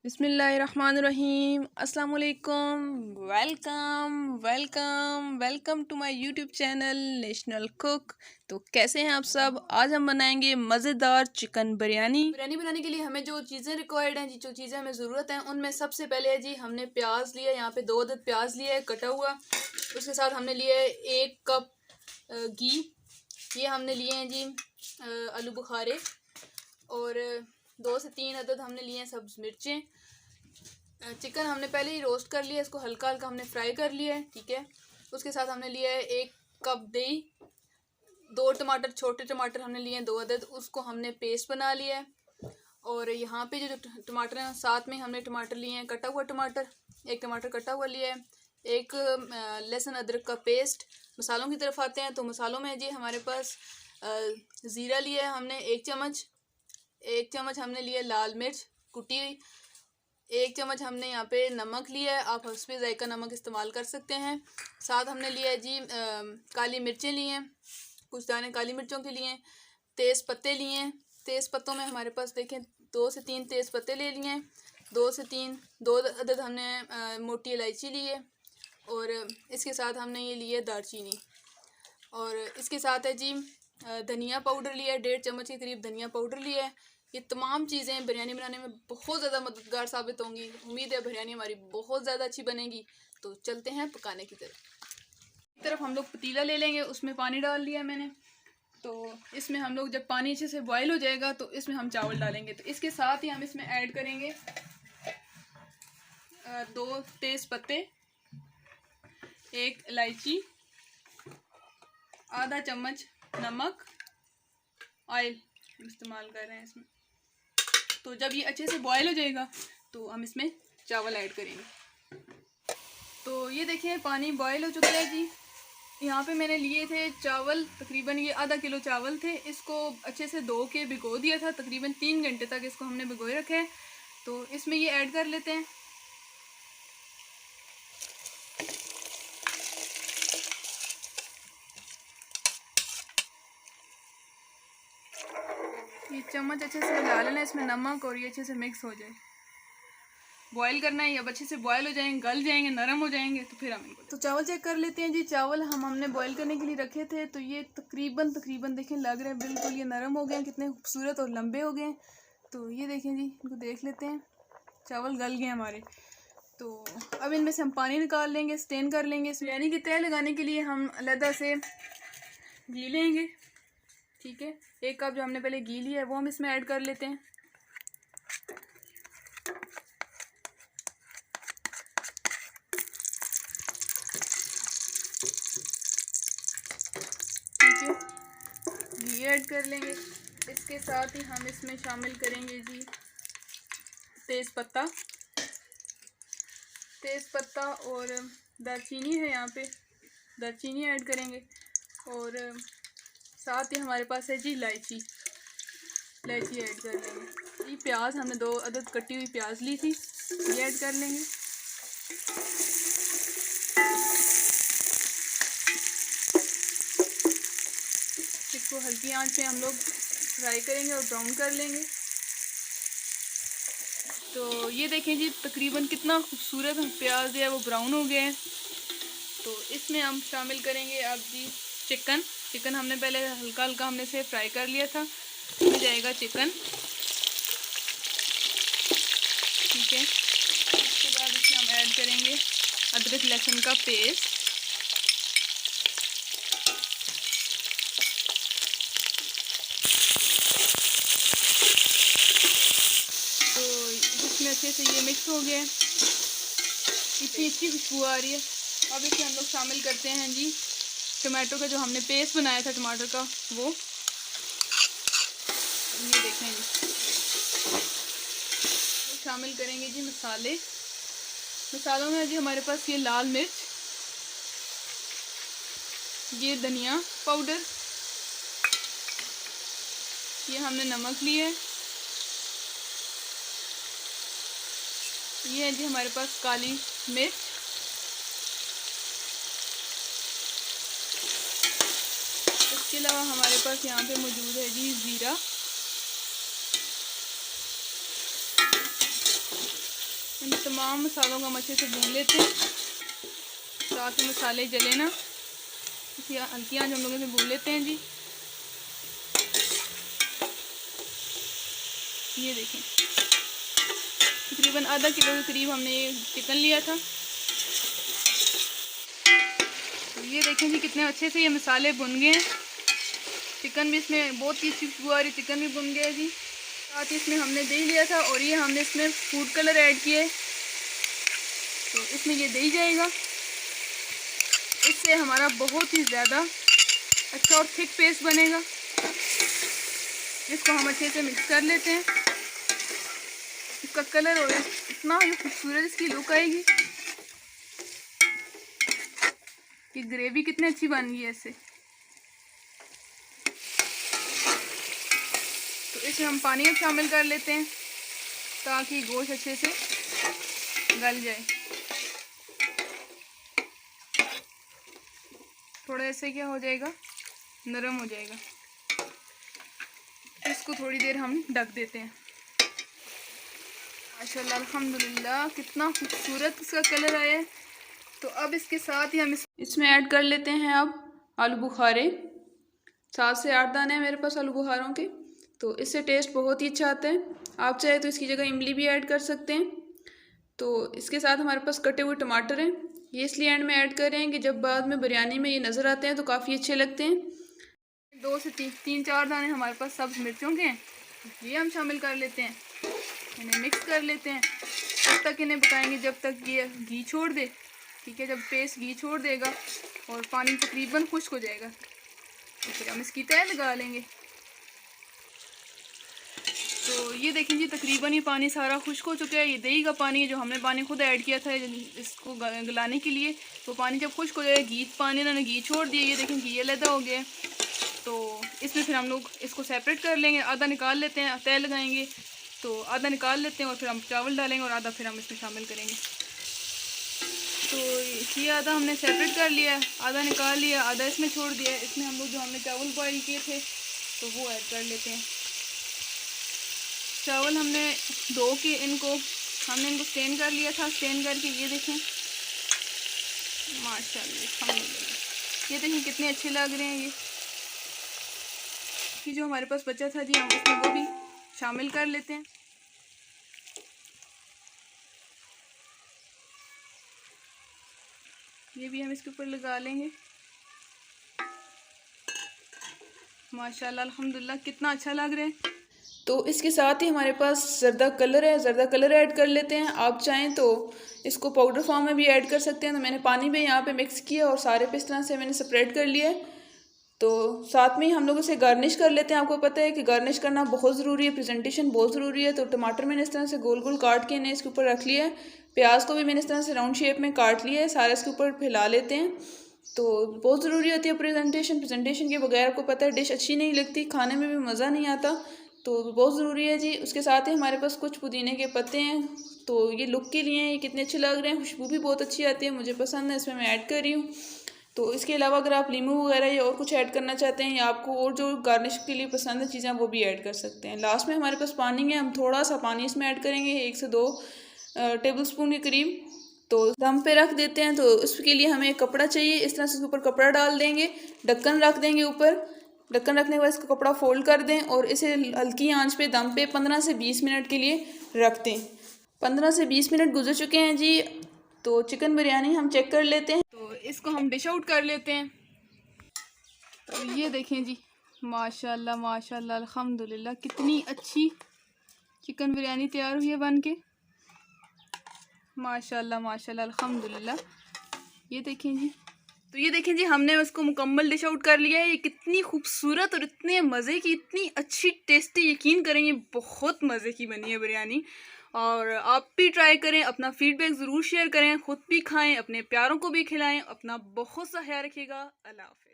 बिस्मिल्लाहिर्रहमानिर्रहीम अस्सलाम वालेकुम। Welcome welcome welcome to my YouTube channel national cook. तो कैसे हैं आप सब? आज हम बनाएंगे मज़ेदार चिकन बिरयानी। बिरयानी बनाने के लिए हमें जो चीज़ें रिक्वायर्ड हैं, जो चीज़ें हमें ज़रूरत हैं, उनमें सबसे पहले है जी हमने प्याज लिया। यहाँ पे 2 अदद प्याज लिया है कटा हुआ। उसके साथ हमने लिया है 1 कप घी। ये हमने लिए हैं जी आलू बुखारे, और 2 से 3 अदद हमने लिए हैं सब्ज़ मिर्चें। चिकन हमने पहले ही रोस्ट कर लिया, इसको हल्का हल्का हमने फ्राई कर लिया है, ठीक है। उसके साथ हमने लिया है 1 कप दही, 2 टमाटर, छोटे टमाटर हमने लिए हैं 2 अदद, उसको हमने पेस्ट बना लिया है। और यहाँ पे जो टमाटर हैं, साथ में हमने टमाटर लिए हैं कटा हुआ टमाटर, 1 टमाटर कटा हुआ लिया है, 1 लहसुन अदरक का पेस्ट। मसालों की तरफ आते हैं, तो मसालों में जी हमारे पास ज़ीरा लिया है हमने 1 चम्मच, 1 चम्मच हमने लिया लाल मिर्च कुटी हुई, 1 चम्मच हमने यहाँ पे नमक लिया है, आप हस्बे ज़ायका नमक इस्तेमाल कर सकते हैं। साथ हमने लिया है जी काली मिर्चें ली हैं, कुछ दाने काली मिर्चों के लिए, तेज़ पत्ते लिए हैं। तेज़ पत्तों में हमारे पास देखें 2 से 3 तेज़ पत्ते ले लिए हैं, 2 अदद हमने मोटी इलायची ली है, और इसके साथ हमने ये लिए दालचीनी, और इसके साथ है जी धनिया पाउडर लिया है, 1.5 चम्मच के करीब धनिया पाउडर लिया है। ये तमाम चीज़ें बिरयानी बनाने में बहुत ज़्यादा मददगार साबित होंगी। उम्मीद है बिरयानी हमारी बहुत ज़्यादा अच्छी बनेगी। तो चलते हैं पकाने की तरफ हम लोग पतीला ले लेंगे, उसमें पानी डाल लिया मैंने। तो इसमें हम लोग जब पानी अच्छे से बॉयल हो जाएगा तो इसमें हम चावल डालेंगे। तो इसके साथ ही हम इसमें ऐड करेंगे 2 तेज़ पत्ते, 1 इलायची, आधा चम्मच नमक, ऑयल इस्तेमाल कर रहे हैं इसमें। तो जब ये अच्छे से बॉयल हो जाएगा तो हम इसमें चावल ऐड करेंगे। तो ये देखिए पानी बॉयल हो चुका है जी। यहाँ पे मैंने लिए थे चावल, तकरीबन ये आधा किलो चावल थे। इसको अच्छे से धो के भिगो दिया था, तकरीबन 3 घंटे तक इसको हमने भिगोए रखा है। तो इसमें ये ऐड कर लेते हैं। ये चम्मच अच्छे से डाल लेना इसमें नमक, और ये अच्छे से मिक्स हो जाए। बॉईल करना है, अब अच्छे से बॉईल हो जाएंगे, गल जाएंगे, नरम हो जाएंगे, तो फिर हम इनको तो चावल चेक कर लेते हैं जी। चावल हमने बॉईल करने के लिए रखे थे, तो ये तकरीबन देखें लग रहे हैं बिल्कुल ये नरम हो गए हैं, कितने खूबसूरत और लंबे हो गए हैं। तो ये देखें जी, इनको देख लेते हैं, चावल गल गए हमारे। तो अब इनमें से हम पानी निकाल लेंगे, स्टेन कर लेंगे। बिरयानी की तह लगाने के लिए हम अलहदा से घी लेंगे, ठीक है। 1 कप जो हमने पहले घी लिया है वो हम इसमें ऐड कर लेते हैं। ठीक है, घी ऐड कर लेंगे। इसके साथ ही हम इसमें शामिल करेंगे जी तेज़पत्ता, और दालचीनी है, यहाँ पे दालचीनी ऐड करेंगे। और साथ ही हमारे पास है जी इलायची ऐड कर लेंगे। ये प्याज हमने 2 अदद कटी हुई प्याज ली थी, ये ऐड कर लेंगे। इसको हल्की आंच पे हम लोग फ्राई करेंगे और ब्राउन कर लेंगे। तो ये देखें जी, तकरीबन कितना खूबसूरत प्याज है वो ब्राउन हो गए हैं। तो इसमें हम शामिल करेंगे अब जी चिकन हमने पहले हल्का हल्का हमने से फ्राई कर लिया था, इसमें जाएगा चिकन, ठीक है। इसके बाद इसमें हम ऐड करेंगे अदरक लहसुन का पेस्ट, तो इसमें अच्छे से ये मिक्स हो गया, इतनी अच्छी खुशबू आ रही है। अब इसमें हम लोग शामिल करते हैं जी टमाटो का जो हमने पेस्ट बनाया था टमाटर का, वो ये देखें जी। तो शामिल करेंगे जी मसालों में जी हमारे पास ये लाल मिर्च, ये धनिया पाउडर, ये हमने नमक लिया है, ये है जी हमारे पास काली मिर्च, इसके अलावा हमारे पास यहाँ पे मौजूद है जी ज़ीरा, इन तमाम मसालों को हम अच्छे से भून लेते हैं ताकि मसाले जले ना। हल्की आंच हम लोग इसे भून लेते हैं जी। ये देखें तकरीबन आधा किलो के करीब हमने ये चिकन लिया था। तो ये देखें जी कितने अच्छे से ये मसाले भुन गए हैं। चिकन भी इसमें बहुत ही अच्छी खुशबू आ रही, चिकन भी भुन गया जी। साथ ही इसमें हमने दही लिया था और ये हमने इसमें फूड कलर ऐड किए, तो इसमें ये दही जाएगा। इससे हमारा बहुत ही ज़्यादा अच्छा और थिक पेस्ट बनेगा। इसको हम अच्छे से मिक्स कर लेते हैं। इसका कलर और इतना ही खूबसूरत इसकी लुक आएगी। ये ग्रेवी कितनी अच्छी बन गई है इससे। तो इसमें हम पानी अब शामिल कर लेते हैं ताकि गोश्त अच्छे से गल जाए। थोड़ा ऐसे क्या हो जाएगा, नरम हो जाएगा। इसको थोड़ी देर हम ढक देते हैं। माशाल्लाह अल्हम्दुलिल्लाह कितना खूबसूरत इसका कलर आया है। तो अब इसके साथ ही हम इसमें ऐड कर लेते हैं अब आलू बुखारे। 7 से 8 दाने हैं मेरे पास आलू बुखारों के, तो इससे टेस्ट बहुत ही अच्छा आता है। आप चाहे तो इसकी जगह इमली भी ऐड कर सकते हैं। तो इसके साथ हमारे पास कटे हुए टमाटर हैं, ये इसलिए एंड में ऐड कर रहे हैं कि जब बाद में बिरयानी में ये नज़र आते हैं तो काफ़ी अच्छे लगते हैं। 2 से 3-4 दाने हमारे पास सब्ज़ मिर्चों के हैं, ये हम शामिल कर लेते हैं। इन्हें मिक्स कर लेते हैं। तब तक इन्हें पकाएंगे जब तक ये घी छोड़ दे। ठीक है, जब पेस्ट घी छोड़ देगा और पानी तकरीबन खुश्क हो जाएगा तो फिर हम इसकी तय लगा लेंगे। तो ये देखें जी तकरीबन ये पानी सारा खुश्क हो चुका है। ये दही का पानी है जो हमने पानी खुद ऐड किया था इसको गलाने के लिए। तो पानी जब खुश्क हो जाए, घी पानी इन्होंने घी छोड़ दिया, ये देखें घी अलग हो गया। तो इसमें फिर हम लोग इसको सेपरेट कर लेंगे, आधा निकाल लेते हैं, तय लगाएंगे। तो आधा निकाल लेते हैं और फिर हम चावल डालेंगे और आधा फिर हम इसमें शामिल करेंगे। तो ये आधा हमने सेपरेट कर लिया, आधा निकाल लिया, आधा इसमें छोड़ दिया। इसमें हम लोग जो हमने चावल बॉयल किए थे तो वो ऐड कर लेते हैं। चावल हमने धो के इनको स्टेन कर लिया था। स्टेन करके ये देखें माशाल्लाह ये देखें कितने अच्छे लग रहे हैं। ये कि जो हमारे पास बचा था जी हम उसमें वो भी शामिल कर लेते हैं। ये भी हम इसके ऊपर लगा लेंगे। माशाल्लाह अल्हम्दुलिल्लाह कितना अच्छा लग रहा है। तो इसके साथ ही हमारे पास ज़र्दा कलर है, ज़र्दा कलर ऐड कर लेते हैं। आप चाहें तो इसको पाउडर फॉर्म में भी ऐड कर सकते हैं। तो मैंने पानी में यहाँ पे मिक्स किया और सारे पे इस तरह से मैंने सेपरेट कर लिया है। तो साथ में ही हम लोग इसे गार्निश कर लेते हैं। आपको पता है कि गार्निश करना बहुत ज़रूरी है, प्रेजेंटेशन बहुत ज़रूरी है। तो टमाटर मैंने इस तरह से गोल गोल काट के इन्हें इसके ऊपर रख लिया है। प्याज को भी मैंने इस तरह से राउंड शेप में काट लिया है, सारा इसके ऊपर फैला लेते हैं। तो बहुत ज़रूरी होती है प्रेजेंटेशन के बगैर आपको पता है डिश अच्छी नहीं लगती, खाने में भी मज़ा नहीं आता। तो बहुत ज़रूरी है जी। उसके साथ ही हमारे पास कुछ पुदीने के पत्ते हैं, तो ये लुक के लिए ये कितने अच्छे लग रहे हैं, खुशबू भी बहुत अच्छी आती है, मुझे पसंद है, इसमें मैं ऐड कर रही हूँ। तो इसके अलावा अगर आप नींबू वगैरह या और कुछ ऐड करना चाहते हैं या आपको और जो गार्निश के लिए पसंद है चीज़ें वो भी ऐड कर सकते हैं। लास्ट में हमारे पास पानी है, हम थोड़ा सा पानी इसमें ऐड करेंगे 1 से 2 टेबल स्पून के करीब। तो दम पे रख देते हैं। तो इसके लिए हमें एक कपड़ा चाहिए, इस तरह से इसके ऊपर कपड़ा डाल देंगे, ढक्कन रख देंगे ऊपर। ढक्कन रखने के बाद इसका कपड़ा फोल्ड कर दें और इसे हल्की आंच पे दम पे 15 से 20 मिनट के लिए रख दें। 15 से 20 मिनट गुजर चुके हैं जी। तो चिकन बिरयानी हम चेक कर लेते हैं। तो इसको हम डिश आउट कर लेते हैं। तो ये देखें जी माशाल्लाह माशाल्लाह अल्हम्दुलिल्लाह कितनी अच्छी चिकन बिरयानी तैयार हुई है बन के। माशाल्लाह माशाल्लाह अल्हम्दुलिल्लाह। ये देखें जी, तो ये देखें जी हमने उसको मुकम्मल डिश आउट कर लिया है। ये कितनी खूबसूरत और इतने मज़े की, इतनी अच्छी टेस्टी, यकीन करें ये बहुत मज़े की बनी है बिरयानी। और आप भी ट्राई करें, अपना फीडबैक ज़रूर शेयर करें, ख़ुद भी खाएं, अपने प्यारों को भी खिलाएं। अपना बहुत सा ख्याल रखिएगा। अल्लाह हाफ़िज़।